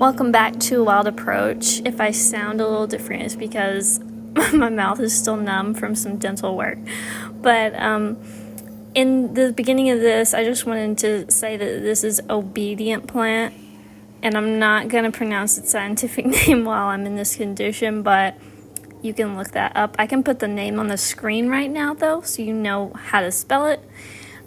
Welcome back to Wild Approach. If I sound a little different, it's because my mouth is still numb from some dental work. But in the beginning of this, I just wanted to say that this is obedient plant, and I'm not going to pronounce its scientific name while I'm in this condition, but you can look that up. I can put the name on the screen right now, though, so you know how to spell it.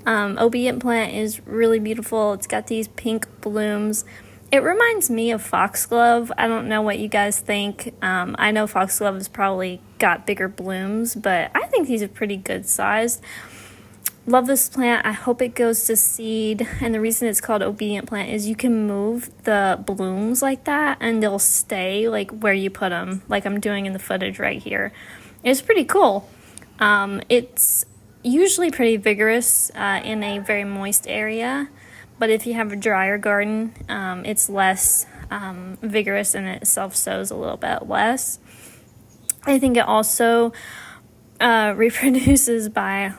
Obedient plant is really beautiful. It's got these pink blooms. It reminds me of foxglove. I don't know what you guys think. I know foxglove has probably got bigger blooms, but I think these are pretty good sized. Love this plant. I hope it goes to seed, and the reason it's called obedient plant is you can move the blooms like that and they'll stay like where you put them, like I'm doing in the footage right here. It's pretty cool. It's usually pretty vigorous in a very moist area, but if you have a drier garden, it's less vigorous and it self-sows a little bit less. I think it also reproduces by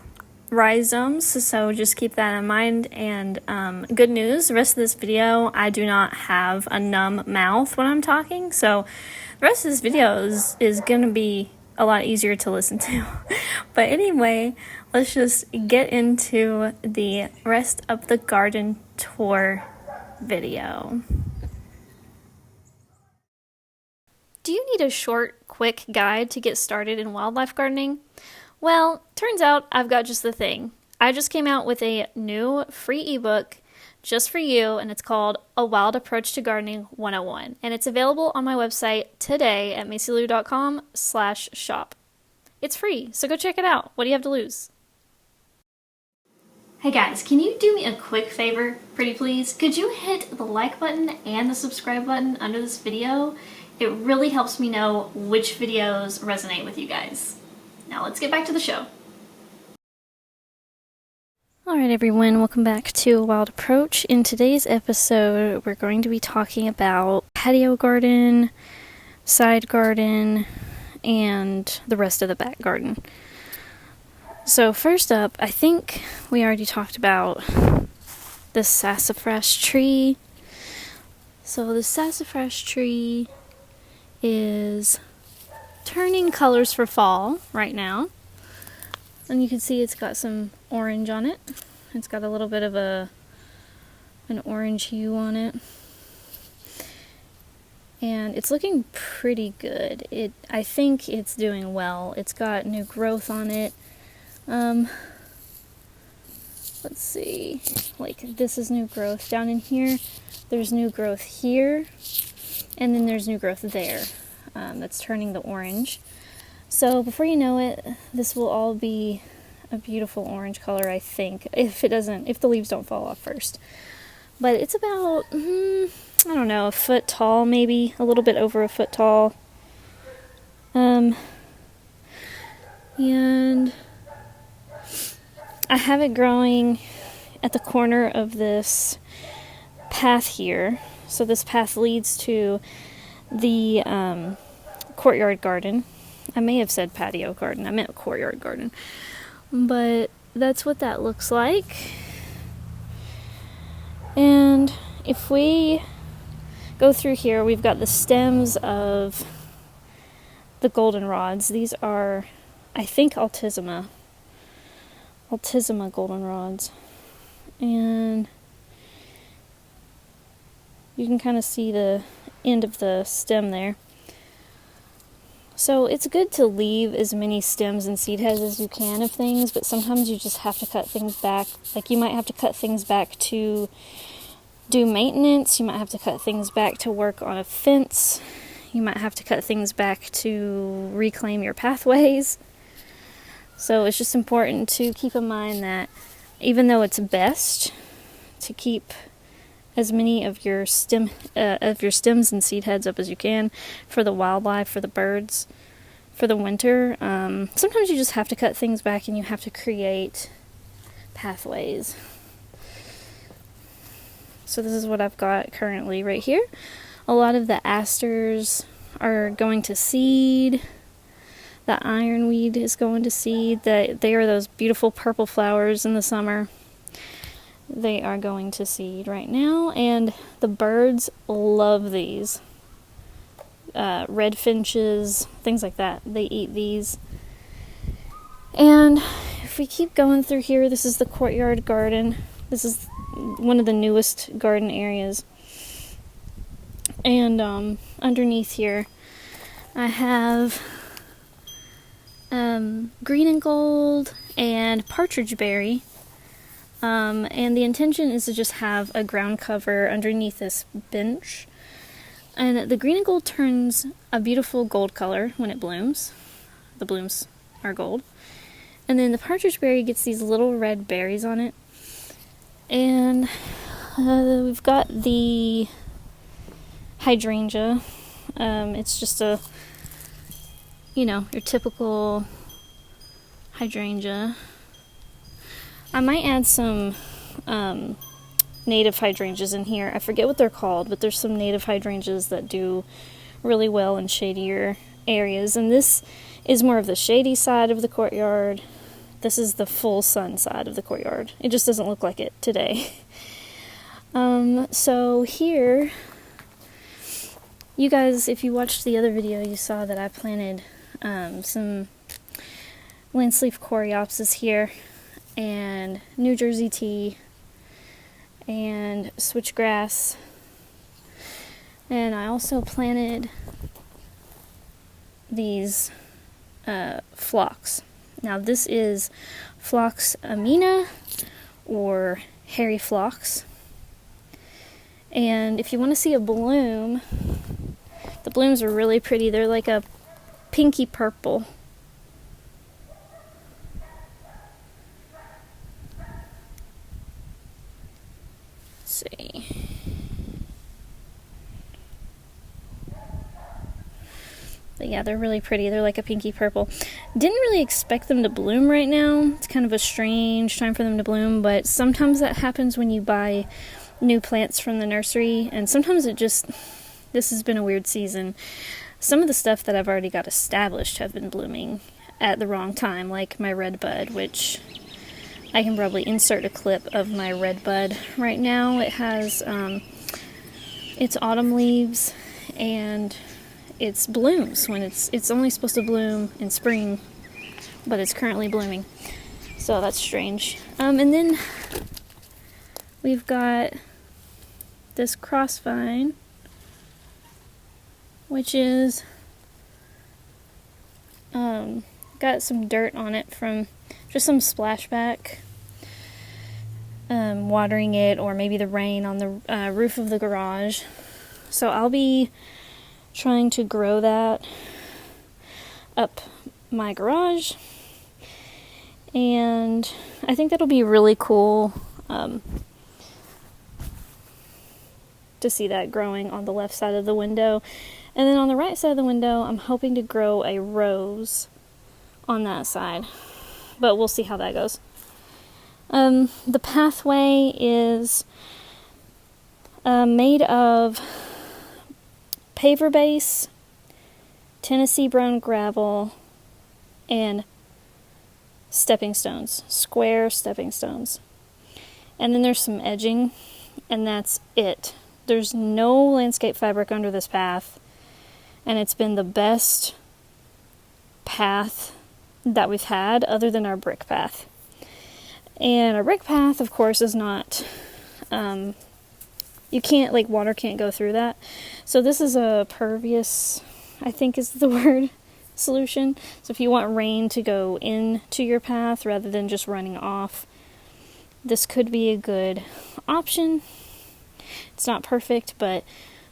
rhizomes, so just keep that in mind. And good news, the rest of this video, I do not have a numb mouth when I'm talking, so the rest of this video is going to be a lot easier to listen to. But anyway, let's just get into the rest of the garden tour video. Do you need a short, quick guide to get started in wildlife gardening? Well, turns out I've got just the thing. I just came out with a new free ebook just for you, and it's called A Wild Approach to Gardening 101, and it's available on my website today at macylou.com/shop. It's free, so go check it out. What do you have to lose? Hey guys, can you do me a quick favor, pretty please? Could you hit the like button and the subscribe button under this video? It really helps me know which videos resonate with you guys. Now let's get back to the show. Alright everyone, welcome back to Wild Approach. In today's episode, we're going to be talking about patio garden, side garden, and the rest of the back garden. So first up, I think we already talked about the sassafras tree. So the sassafras tree is turning colors for fall right now. And you can see it's got some orange on it. It's got a little bit of an orange hue on it. And it's looking pretty good. I think it's doing well. It's got new growth on it. Let's see. Like, this is new growth down in here. There's new growth here. And then there's new growth there. That's turning the orange. So before you know it, this will all be a beautiful orange color, I think, if the leaves don't fall off first. But it's about, I don't know, a foot tall, maybe a little bit over a foot tall. And I have it growing at the corner of this path here. So this path leads to the Courtyard Garden. I may have said patio garden. I meant Courtyard Garden. But that's what that looks like. And if we go through here, we've got the stems of the goldenrods. These are, I think, Altisima goldenrods. And you can kind of see the end of the stem there. So it's good to leave as many stems and seed heads as you can of things, but sometimes you just have to cut things back. Like, you might have to cut things back to do maintenance. You might have to cut things back to work on a fence. You might have to cut things back to reclaim your pathways. So it's just important to keep in mind that even though it's best to keep as many of your stems and seed heads up as you can for the wildlife, for the birds, for the winter, sometimes you just have to cut things back and you have to create pathways. So this is what I've got currently right here. A lot of the asters are going to seed. The ironweed is going to seed. They are those beautiful purple flowers in the summer. they are going to seed right now, and the birds love these. Red finches, things like that, they eat these. And if we keep going through here, this is the Courtyard Garden. This is one of the newest garden areas. And underneath here, I have green and gold and partridge berry. And the intention is to just have a ground cover underneath this bench. And the green and gold turns a beautiful gold color when it blooms. The blooms are gold. And then the partridge berry gets these little red berries on it. And we've got the hydrangea. It's just a, your typical hydrangea. I might add some native hydrangeas in here. I forget what they're called, but there's some native hydrangeas that do really well in shadier areas. And this is more of the shady side of the courtyard. This is the full sun side of the courtyard. It just doesn't look like it today. So here, you guys, if you watched the other video, you saw that I planted some landsleaf coreopsis here, and New Jersey tea, and switchgrass, and I also planted these phlox. Now this is Phlox amina, or hairy phlox, and if you want to see a bloom, the blooms are really pretty. They're like a pinky purple. See. But yeah, they're really pretty. They're like a pinky purple. Didn't really expect them to bloom right now. It's kind of a strange time for them to bloom, but sometimes that happens when you buy new plants from the nursery, and sometimes this has been a weird season. Some of the stuff that I've already got established have been blooming at the wrong time, like my red bud, which I can probably insert a clip of my red bud right now. It has its autumn leaves, and it's blooms when it's only supposed to bloom in spring, but it's currently blooming. So that's strange. And then we've got this crossvine, which is got some dirt on it from just some splashback, watering it, or maybe the rain on the roof of the garage. So I'll be trying to grow that up my garage, and I think that'll be really cool to see that growing on the left side of the window. And then on the right side of the window, I'm hoping to grow a rose on that side, but we'll see how that goes. The pathway is made of paver base, Tennessee brown gravel, and stepping stones, square stepping stones. And then there's some edging, and that's it. There's no landscape fabric under this path, and it's been the best path that we've had other than our brick path. And our brick path, of course, is not, you can't, like, water can't go through that. So this is a pervious, I think is the word, solution. So if you want rain to go into your path rather than just running off, this could be a good option. It's not perfect, but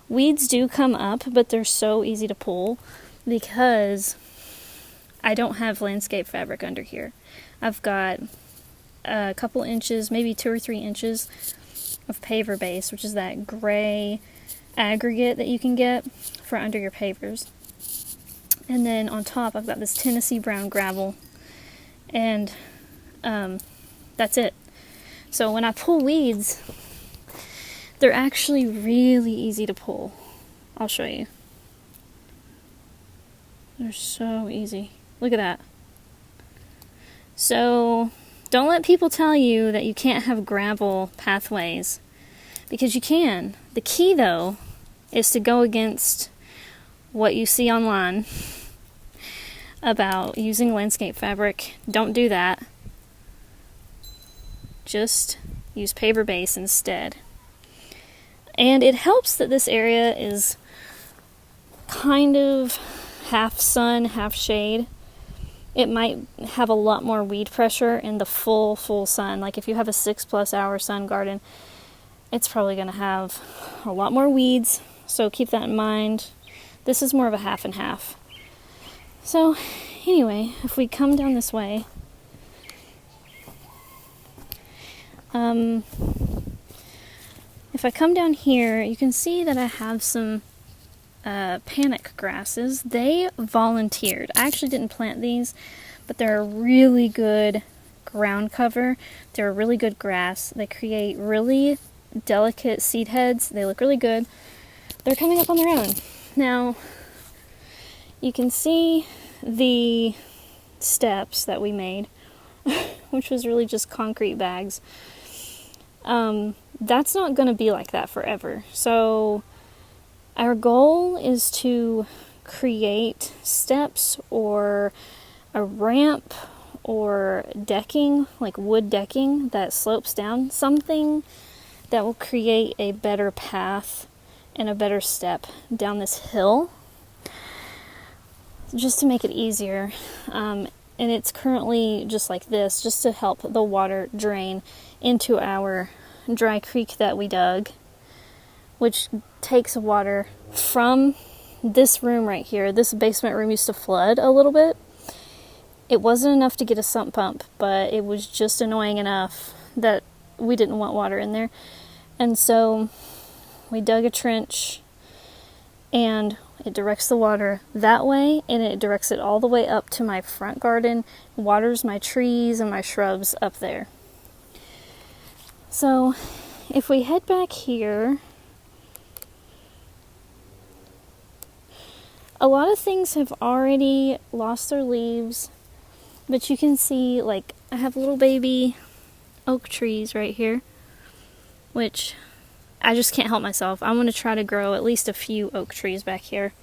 weeds do come up, but they're so easy to pull because I don't have landscape fabric under here. I've got a couple inches, maybe 2 or 3 inches of paver base, which is that gray aggregate that you can get for under your pavers. And then on top, I've got this Tennessee brown gravel, and that's it. So when I pull weeds, they're actually really easy to pull. I'll show you. They're so easy. Look at that. So Don't let people tell you that you can't have gravel pathways, because you can. The key, though, is to go against what you see online about using landscape fabric. Don't do that. Just use paper base instead. And it helps that this area is kind of half sun, half shade. It might have a lot more weed pressure in the full sun. Like if you have a 6+ hour sun garden, it's probably going to have a lot more weeds. So keep that in mind. This is more of a half and half. So anyway, if we come down this way, if I come down here, you can see that I have some panic grasses. They volunteered. I actually didn't plant these, but they're a really good ground cover. They're a really good grass. They create really delicate seed heads. They look really good. They're coming up on their own. Now, you can see the steps that we made, which was really just concrete bags. That's not going to be like that forever. So our goal is to create steps or a ramp or decking, like wood decking that slopes down, something that will create a better path and a better step down this hill, just to make it easier. And it's currently just like this, just to help the water drain into our dry creek that we dug, which takes water from this room right here. This basement room used to flood a little bit. It wasn't enough to get a sump pump, but it was just annoying enough that we didn't want water in there. And so we dug a trench, and it directs the water that way, and it directs it all the way up to my front garden, waters my trees and my shrubs up there. So if we head back here, a lot of things have already lost their leaves, but you can see, like, I have little baby oak trees right here, which I just can't help myself. I want to try to grow at least a few oak trees back here,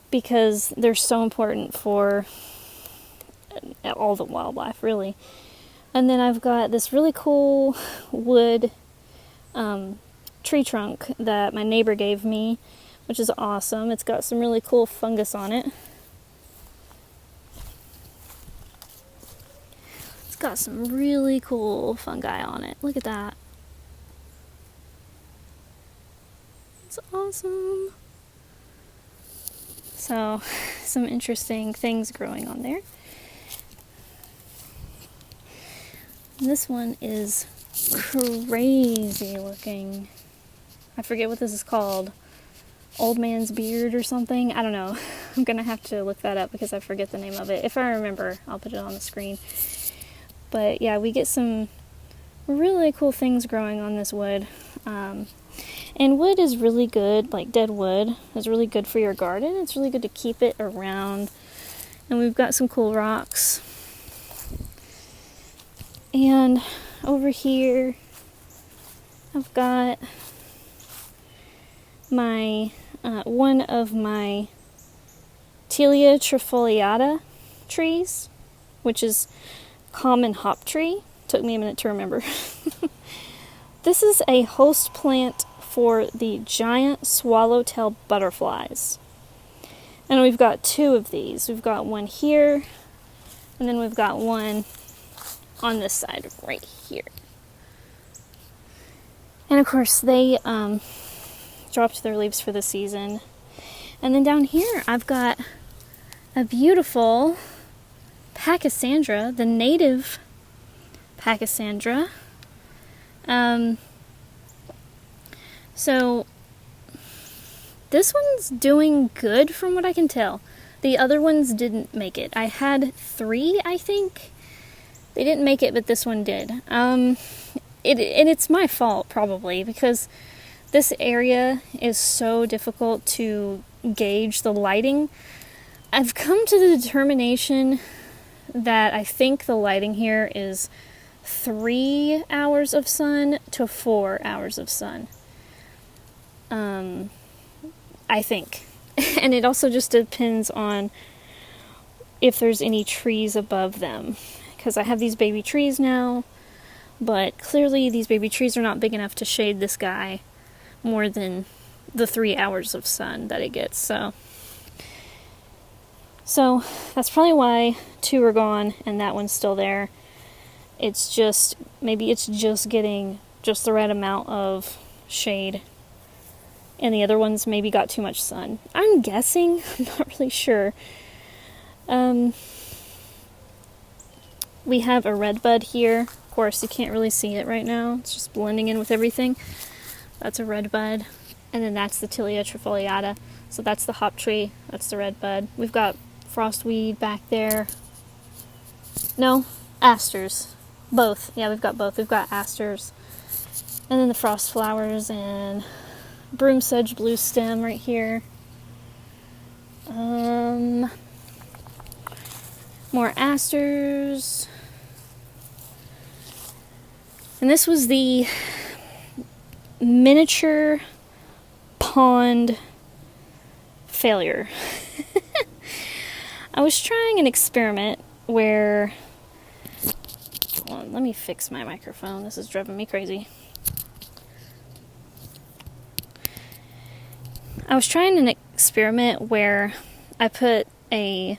because they're so important for all the wildlife, really. And then I've got this really cool wood tree trunk that my neighbor gave me, which is awesome. It's got some really cool fungus on it. It's got some really cool fungi on it. Look at that. It's awesome. So, some interesting things growing on there. This one is crazy looking. I forget what this is called. Old man's beard or something. I don't know. I'm gonna have to look that up because I forget the name of it. If I remember, I'll put it on the screen. But yeah, we get some really cool things growing on this wood. And wood is really good, like dead wood is really good for your garden. It's really good to keep it around. And we've got some cool rocks. And over here, I've got my one of my Tilia trifoliata trees, which is common hop tree. Took me a minute to remember. This is a host plant for the giant swallowtail butterflies. And we've got two of these. We've got one here, and then we've got one on this side right here. And of course they dropped their leaves for the season. And then down here I've got a beautiful Pachysandra, the native Pachysandra. So this one's doing good from what I can tell. The other ones didn't make it. I had 3, I think. They didn't make it, but this one did. And it's my fault, probably, because this area is so difficult to gauge the lighting. I've come to the determination that I think the lighting here is 3 hours of sun to 4 hours of sun. I think. And it also just depends on if there's any trees above them. Because I have these baby trees now, but clearly these baby trees are not big enough to shade this guy more than the 3 hours of sun that it gets. So that's probably why 2 are gone and that one's still there. It's just, maybe it's just getting just the right amount of shade. And the other ones maybe got too much sun. I'm guessing, I'm not really sure. We have a red bud here. Of course, you can't really see it right now. It's just blending in with everything. That's a red bud. And then that's the Tilia trifoliata. So that's the hop tree. That's the red bud. We've got frostweed back there. No, asters. Both. Yeah, we've got both. We've got asters. And then the frost flowers and broom sedge blue stem right here. More asters. And this was the miniature pond failure. I was trying an experiment where... Hold on, let me fix my microphone. This is driving me crazy. I was trying an experiment where I put an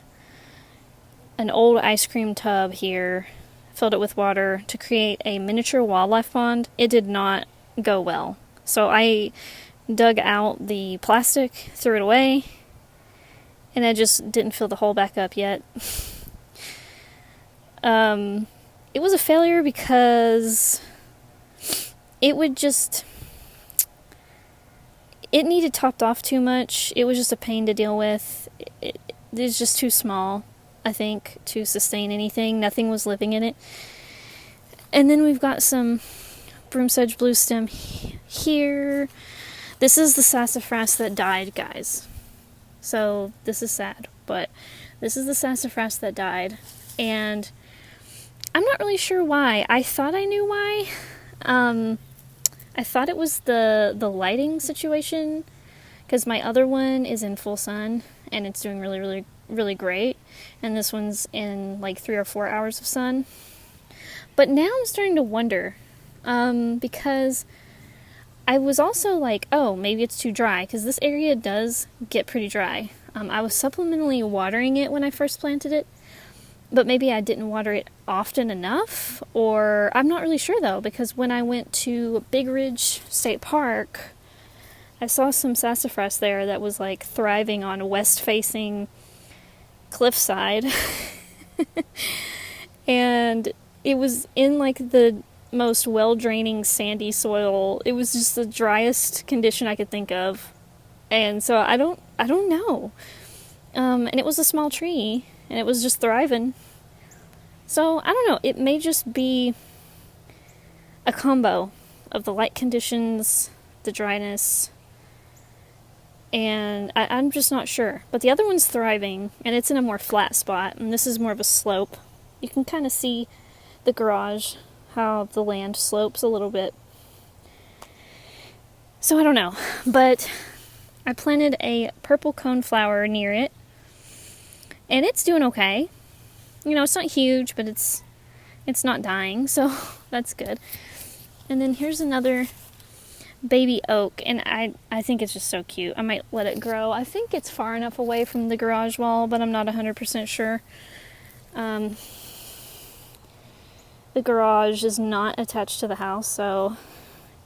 old ice cream tub here, filled it with water to create a miniature wildlife pond. It did not go well. So I dug out the plastic, threw it away, and I just didn't fill the hole back up yet. It was a failure because it needed topped off too much. It was just a pain to deal with. It was just too small, I think, to sustain anything. Nothing was living in it. And then we've got some broom sedge blue stem here. This is the sassafras that died, guys. So this is sad, but this is the sassafras that died. And I'm not really sure why. I thought I knew why. I thought it was the lighting situation, because my other one is in full sun and it's doing really, really, really great, and this one's in like 3 or 4 hours of sun. But now I'm starting to wonder, because I was also like, oh, maybe it's too dry, because this area does get pretty dry. I was supplementally watering it when I first planted it, but maybe I didn't water it often enough, or I'm not really sure though, because when I went to Big Ridge State Park, I saw some sassafras there that was like thriving on a west-facing cliffside. And it was in like the most well-draining sandy soil. It was just the driest condition I could think of. And so I don't know. And it was a small tree, and it was just thriving. So, I don't know, it may just be a combo of the light conditions, the dryness, and I'm just not sure. But the other one's thriving, and it's in a more flat spot, and this is more of a slope. You can kind of see the garage, how the land slopes a little bit. So, I don't know, but I planted a purple coneflower near it, and it's doing okay. You know, it's not huge, but it's not dying, so that's good. And then here's another baby oak, and I think it's just so cute. I might let it grow. I think it's far enough away from the garage wall, but I'm not 100% sure. The garage is not attached to the house, so,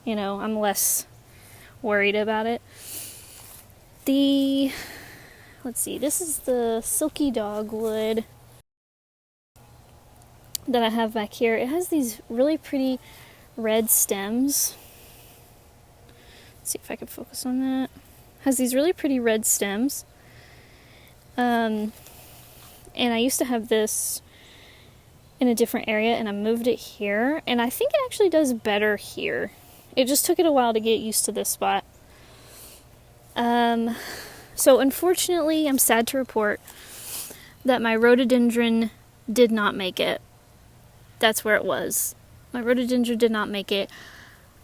you know, I'm less worried about it. Let's see, this is the Silky Dogwood that I have back here. It has these really pretty red stems. Let's see if I can focus on that. It has these really pretty red stems. And I used to have this in a different area, and I moved it here, and I think it actually does better here. It just took it a while to get used to this spot. So unfortunately, I'm sad to report that my rhododendron did not make it. That's where it was. My rhododendron did not make it.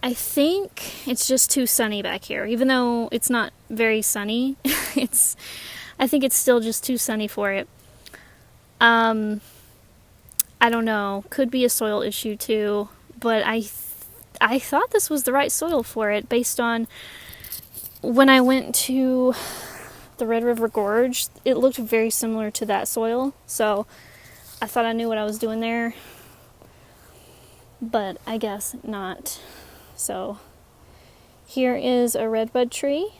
I think it's just too sunny back here. Even though it's not very sunny, I think it's still just too sunny for it. I don't know. Could be a soil issue too, but I thought this was the right soil for it based on when I went to the Red River Gorge. It looked very similar to that soil, so I thought I knew what I was doing there, but I guess not. So here is a redbud tree.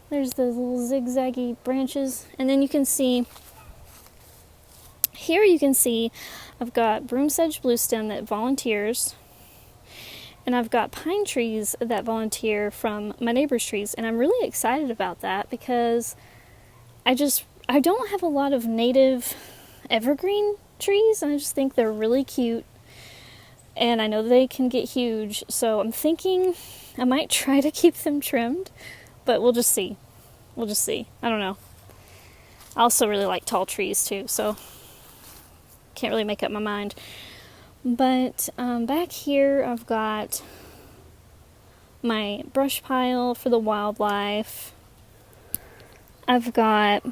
There's those little zigzaggy branches, and then you can see here, I've got broom sedge bluestem that volunteers, and I've got pine trees that volunteer from my neighbor's trees, and I'm really excited about that because I don't have a lot of native evergreen trees, and I just think they're really cute, and I know they can get huge, so I'm thinking I might try to keep them trimmed, but we'll just see. I don't know. I also really like tall trees too, so can't really make up my mind. But back here I've got my brush pile for the wildlife. I've got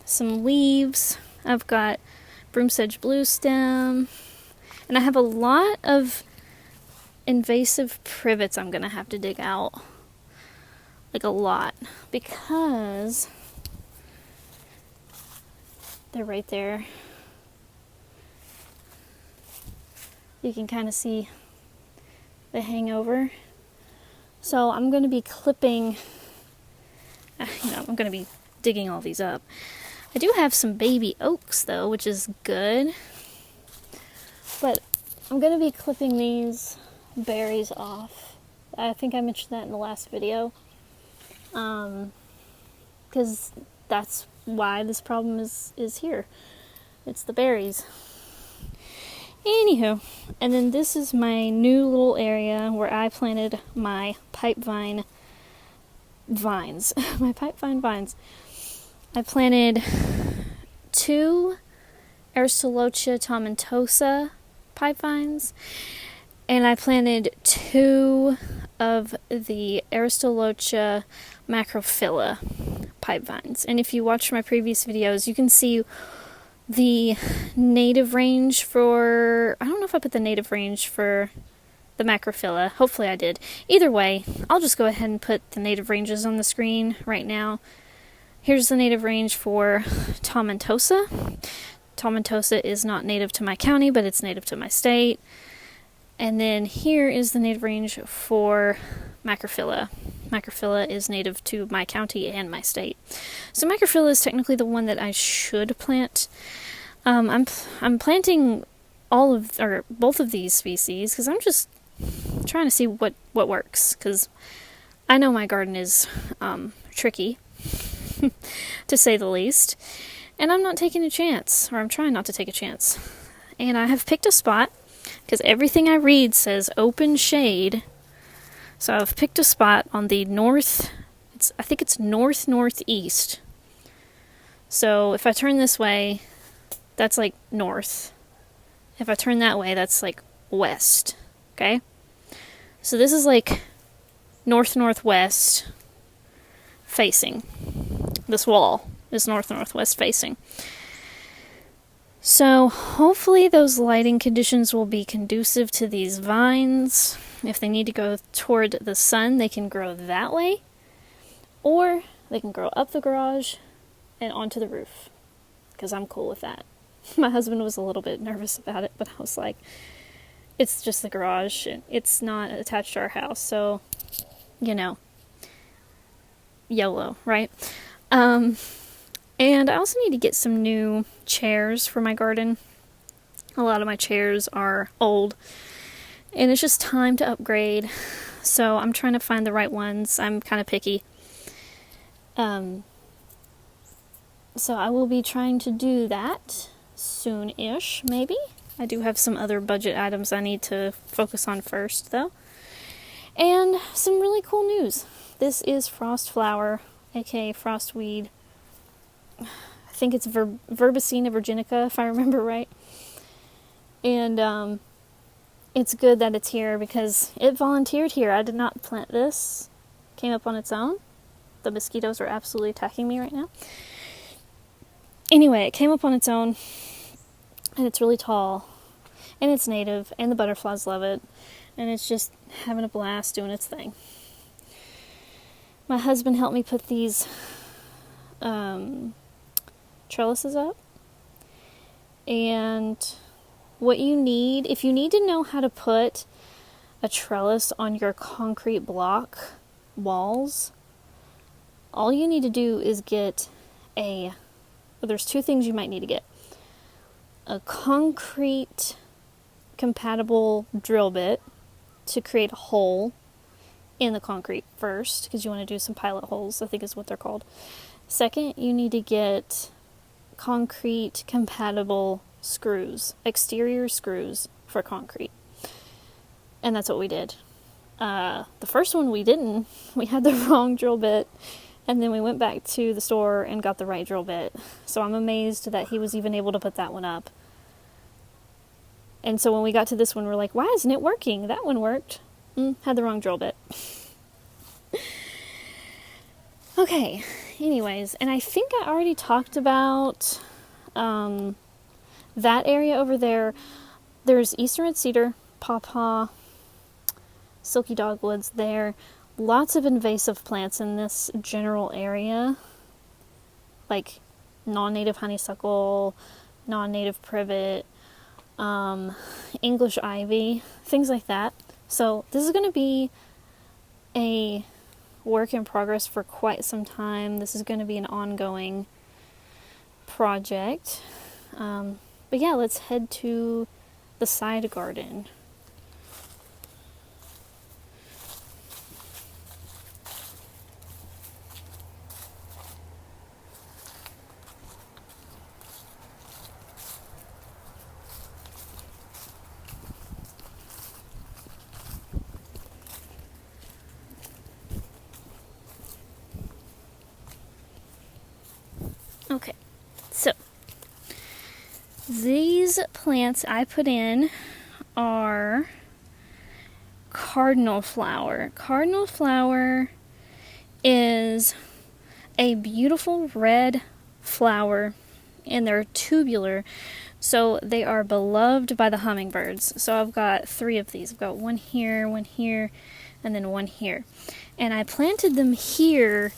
some leaves. I've got broom sedge bluestem. And I have a lot of invasive privets I'm going to have to dig out. Like a lot. Because they're right there. You can kind of see the hangover. So I'm going to be clipping, I'm going to be digging all these up. I do have some baby oaks though, which is good. But I'm going to be clipping these berries off. I think I mentioned that in the last video. Because that's why this problem is here. It's the berries. Anywho, and then this is my new little area where I planted my pipevine vines. My pipevine vines. I planted 2 Aristolochia tomentosa pipevines, and I planted 2 of the Aristolochia macrophylla pipevines. And if you watch my previous videos, you can see the native range for, I don't know if I put the native range for the macrophylla. Hopefully I did. Either way, I'll just go ahead and put the native ranges on the screen right now. Here's the native range for tomentosa. Tomentosa is not native to my county, but it's native to my state. And then here is the native range for macrophylla. Macrophylla is native to my county and my state. So macrophylla is technically the one that I should plant. I'm planting both of these species because I'm just trying to see what works, because I know my garden is tricky to say the least, and I'm not taking a chance, or I'm trying not to take a chance. And I have picked a spot because everything I read says open shade. So I've picked a spot on the north, I think it's northeast. So if I turn this way, that's like north. If I turn that way, that's like west. Okay? So this is like northwest facing. This wall is northwest facing. So hopefully those lighting conditions will be conducive to these vines. If they need to go toward the sun, they can grow that way. Or they can grow up the garage and onto the roof, because I'm cool with that. My husband was a little bit nervous about it, but I was like, it's just the garage. It's not attached to our house, so, YOLO, right? And I also need to get some new chairs for my garden. A lot of my chairs are old, and it's just time to upgrade. So I'm trying to find the right ones. I'm kind of picky. So I will be trying to do that soon-ish, maybe. I do have some other budget items I need to focus on first, though. And some really cool news. This is frost flower, aka frostweed. I think it's Verbicina virginica, if I remember right. And it's good that it's here because it volunteered here. I did not plant this. Came up on its own. The mosquitoes are absolutely attacking me right now. Anyway, it came up on its own, and it's really tall, and it's native, and the butterflies love it, and it's just having a blast doing its thing. My husband helped me put these trellises up, and what you need, if you need to know how to put a trellis on your concrete block walls, all you need to do is get there's two things you might need to get. A concrete compatible drill bit to create a hole in the concrete first, because you want to do some pilot holes, I think is what they're called. Second, you need to get concrete compatible screws, exterior screws for concrete. And that's what we did. The first one we didn't. We had the wrong drill bit, and then we went back to the store and got the right drill bit. So I'm amazed that he was even able to put that one up. And so when we got to this one, we're like, why isn't it working? That one worked. Had the wrong drill bit. Okay, anyways, and I think I already talked about that area over there. There's Eastern Red Cedar, pawpaw, Silky Dogwoods there. Lots of invasive plants in this general area, like non-native honeysuckle, non-native privet, English ivy, things like that. So this is going to be a work in progress for quite some time. This is going to be an ongoing project. But yeah, let's head to the side garden. Okay, so these plants I put in are cardinal flower. Cardinal flower is a beautiful red flower, and they're tubular, so they are beloved by the hummingbirds. So I've got 3 of these. I've got one here, and then one here. And I planted them here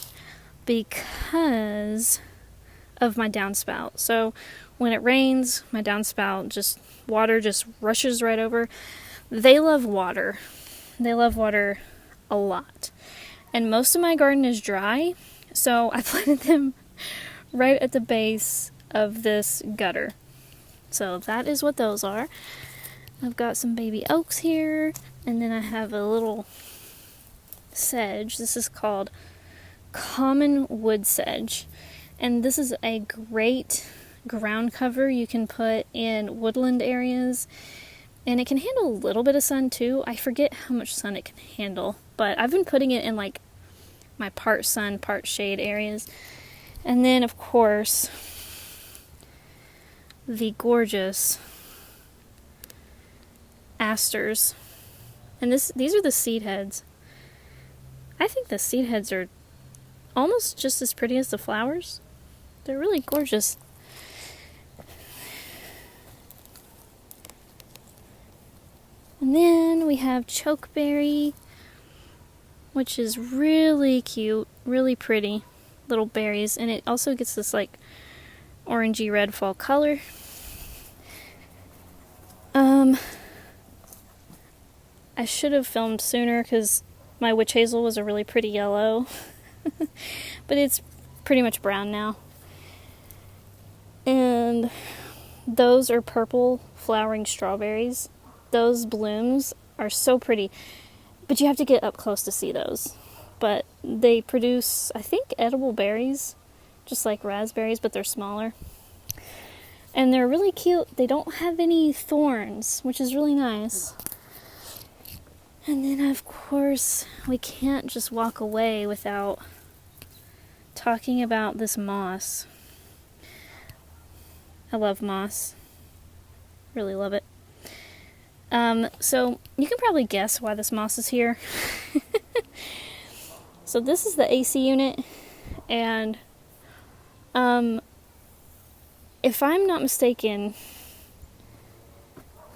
because of my downspout. So when it rains, my downspout water just rushes right over. They love water. They love water a lot. And most of my garden is dry, so I planted them right at the base of this gutter. So that is what those are. I've got some baby oaks here, and then I have a little sedge. This is called common wood sedge. And this is a great ground cover you can put in woodland areas. And it can handle a little bit of sun too. I forget how much sun it can handle. But I've been putting it in like my part sun, part shade areas. And then of course, the gorgeous asters. And these are the seed heads. I think the seed heads are almost just as pretty as the flowers. They're really gorgeous. And then we have chokeberry, which is really cute, really pretty little berries. And it also gets this like orangey red fall color. I should have filmed sooner because my witch hazel was a really pretty yellow. But it's pretty much brown now. And those are purple flowering strawberries. Those blooms are so pretty, but you have to get up close to see those. But they produce, I think, edible berries, just like raspberries, but they're smaller. And they're really cute. They don't have any thorns, which is really nice. And then, of course, we can't just walk away without talking about this moss. I love moss. Really love it. So you can probably guess why this moss is here. So this is the AC unit, and if I'm not mistaken,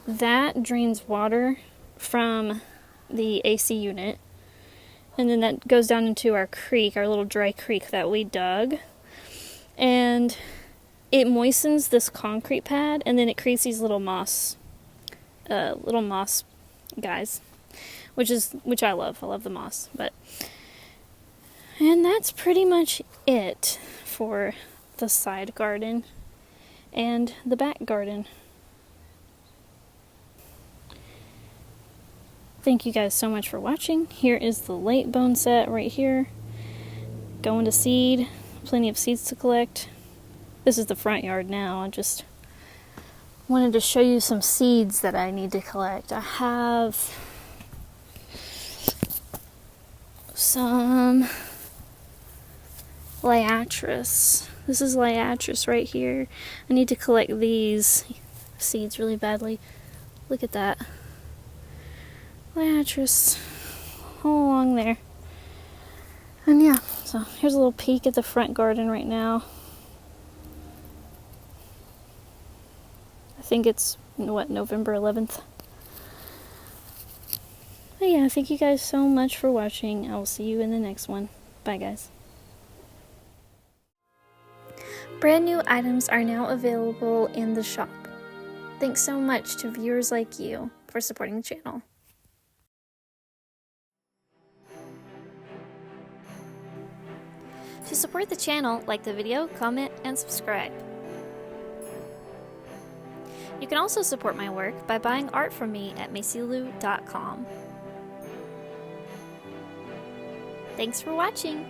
that drains water from the AC unit, and then that goes down into our creek, our little dry creek that we dug, and it moistens this concrete pad, and then it creates these little moss guys, which I love. I love the moss. And that's pretty much it for the side garden and the back garden. Thank you guys so much for watching. Here is the late boneset right here, going to seed. Plenty of seeds to collect. This is the front yard now. I just wanted to show you some seeds that I need to collect. I have some liatris. This is liatris right here. I need to collect these seeds really badly. Look at that. Liatris all along there. And yeah, so here's a little peek at the front garden right now. I think it's, November 11th. But yeah, thank you guys so much for watching. I will see you in the next one. Bye, guys. Brand new items are now available in the shop. Thanks so much to viewers like you for supporting the channel. To support the channel, like the video, comment, and subscribe. You can also support my work by buying art from me at macylou.com. Thanks for watching!